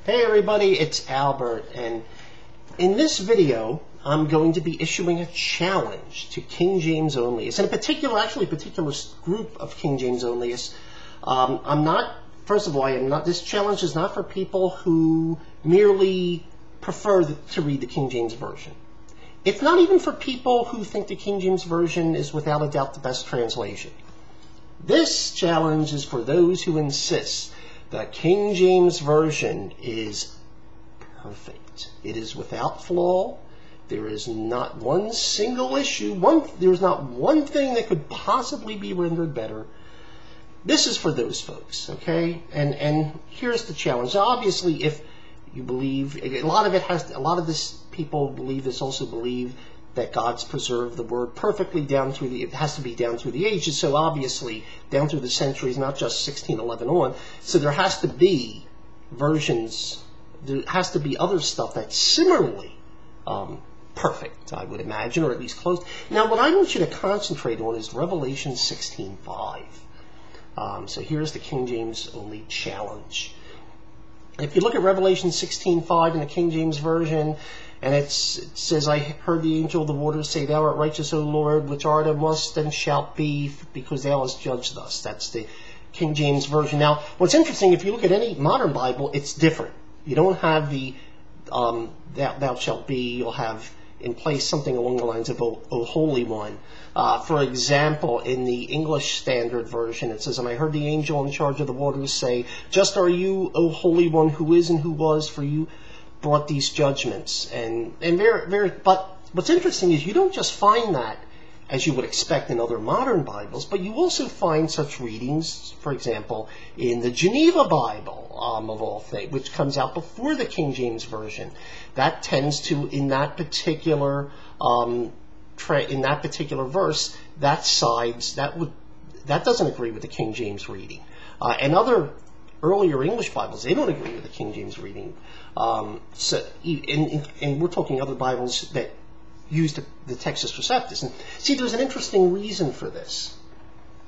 Hey everybody, it's Albert, and in this video I'm going to be issuing a challenge to King James Onlyists, and a particular group of King James Onlyists. This challenge is not for people who merely prefer to read the King James Version. It's not even for people who think the King James Version is without a doubt the best translation. This challenge is for those who insist the King James Version is perfect. It is without flaw. There is not one single issue. There's not one thing that could possibly be rendered better. This is for those folks, okay? And here's the challenge. Obviously, if you believe, a lot of this people also believe that God's preserved the Word perfectly it has to be down through the ages, so obviously down through the centuries, not just 1611 on. So there has to be versions, there has to be other stuff that's similarly perfect, I would imagine, or at least close. Now, what I want you to concentrate on is Revelation 16:5. So here's the King James only challenge. If you look at Revelation 16:5 in the King James Version, and it says, I heard the angel of the waters say, Thou art righteous, O Lord, which art and must and shalt be, because thou hast judged us. That's the King James Version. Now, what's interesting, if you look at any modern Bible, it's different. You don't have the thou shalt be. You'll have in place something along the lines of O Holy One. For example, in the English Standard Version, it says, And I heard the angel in charge of the waters say, Just are you, O Holy One, who is and who was, for you brought these judgments. But what's interesting is you don't just find that as you would expect in other modern Bibles, but you also find such readings, for example, in the Geneva Bible, of all things, which comes out before the King James Version. That tends to, in that particular verse, that doesn't agree with the King James reading. And other earlier English Bibles, they don't agree with the King James reading. And we're talking other Bibles that use the Textus Receptus. And see, there's an interesting reason for this.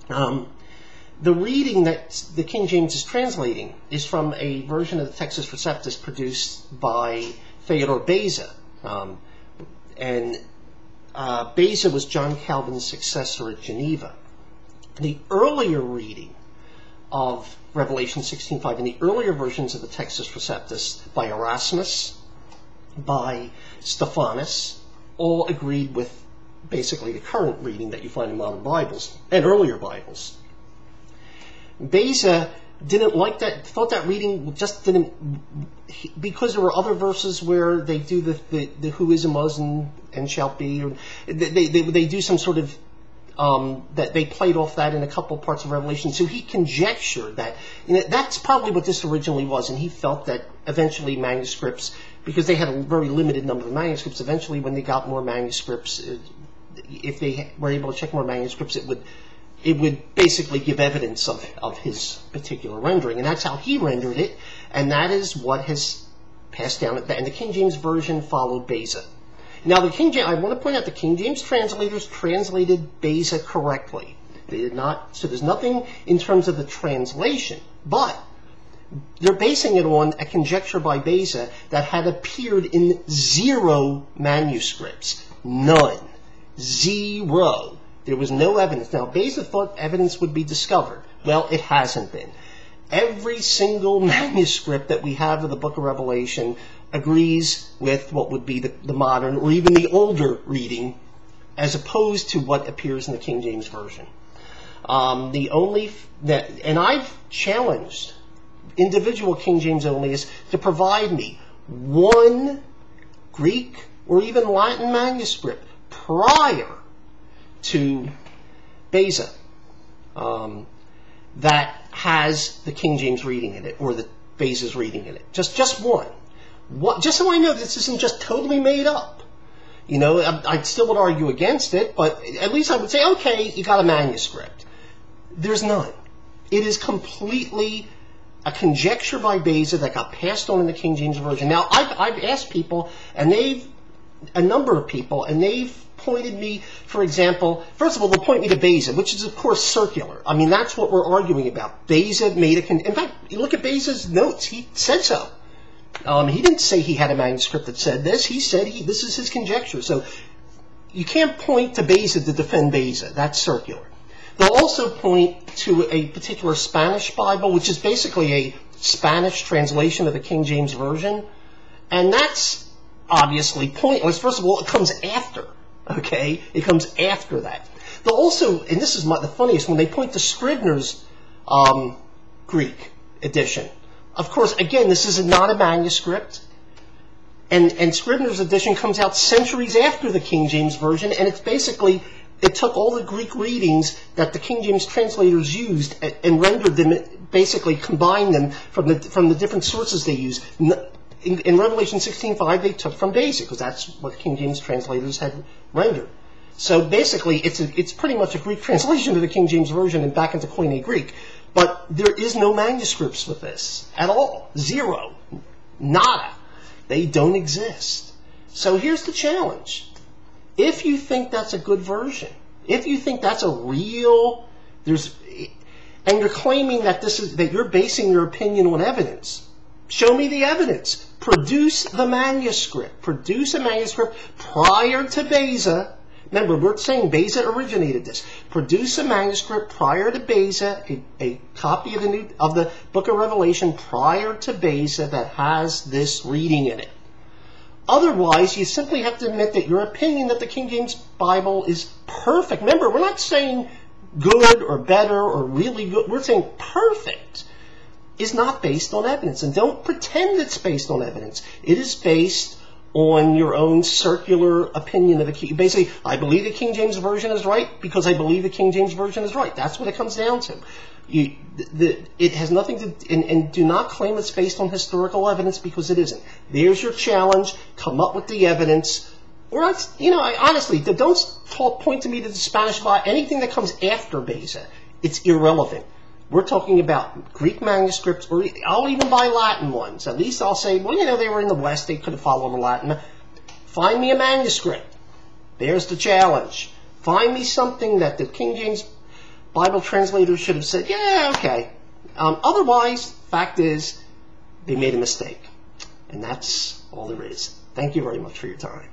The reading that the King James is translating is from a version of the Textus Receptus produced by Theodore Beza. Beza was John Calvin's successor at Geneva. The earlier reading of Revelation 16:5 in the earlier versions of the Textus Receptus by Erasmus, by Stephanus, all agreed with basically the current reading that you find in modern Bibles and earlier Bibles. Beza didn't like that, thought that reading just didn't, because there were other verses where they do the who is and was and shall be, or they do some sort of that they played off that in a couple parts of Revelation. So he conjectured that that's probably what this originally was, and he felt that eventually manuscripts, because they had a very limited number of manuscripts, eventually when they got more manuscripts, if they were able to check more manuscripts, it would basically give evidence of his particular rendering, and that's how he rendered it, and that is what has passed down. And the King James Version followed Beza. Now, I want to point out the King James translators translated Beza correctly. They did not, so there's nothing in terms of the translation, but they're basing it on a conjecture by Beza that had appeared in 0 manuscripts. None. 0. There was no evidence. Now, Beza thought evidence would be discovered. Well, it hasn't been. Every single manuscript that we have of the book of Revelation agrees with what would be the modern or even the older reading, as opposed to what appears in the King James Version. And I've challenged individual King James Onlyists to provide me one Greek or even Latin manuscript prior to Beza that has the King James reading in it, or the Beza's reading in it. Just one. Just so I know this isn't just totally made up. I still would argue against it, but at least I would say, okay, you got a manuscript. There's none. It is completely a conjecture by Beza that got passed on in the King James Version. Now, I've asked people, and a number of people, and they've pointed me, for example, first of all, they'll point me to Beza, which is, of course, circular. I mean, that's what we're arguing about. Beza made in fact, you look at Beza's notes, he said so. He didn't say he had a manuscript that said this. He said this is his conjecture. So you can't point to Beza to defend Beza. That's circular. They'll also point to a particular Spanish Bible, which is basically a Spanish translation of the King James Version. And that's obviously pointless. First of all, it comes after. Okay? It comes after that. They'll also, and this is the funniest, when they point to Scribner's Greek edition. Of course, again, this is not a manuscript. And Scribner's edition comes out centuries after the King James Version, and it's basically, it took all the Greek readings that the King James translators used and rendered them, basically combined them from the different sources they used. In Revelation 16:5, they took from Beza, because that's what King James translators had rendered. So basically, it's pretty much a Greek translation of the King James Version and back into Koine Greek. But there is no manuscripts with this at all. Zero. Nada. They don't exist. So here's the challenge. If you think that's a good version, if you think that's a real, and you're claiming that that you're basing your opinion on evidence, show me the evidence. Produce the manuscript. Produce a manuscript prior to Beza. Remember, we're saying Beza originated this. Produce a manuscript prior to Beza, a copy of the Book of Revelation prior to Beza that has this reading in it. Otherwise, you simply have to admit that your opinion that the King James Bible is perfect. Remember, we're not saying good or better or really good. We're saying perfect is not based on evidence. And don't pretend it's based on evidence. It is based on your own circular opinion of the King. Basically, I believe the King James Version is right because I believe the King James Version is right. That's what it comes down to. It has nothing to, and do not claim it's based on historical evidence because it isn't. There's your challenge. Come up with the evidence. Or else, honestly, don't point to me to the Spanish Bible. Anything that comes after Beza, it's irrelevant. We're talking about Greek manuscripts, or I'll even buy Latin ones. At least I'll say, well, they were in the West. They could have followed the Latin. Find me a manuscript. There's the challenge. Find me something that the King James Bible translators should have said, yeah, okay. Otherwise, fact is, they made a mistake. And that's all there is. Thank you very much for your time.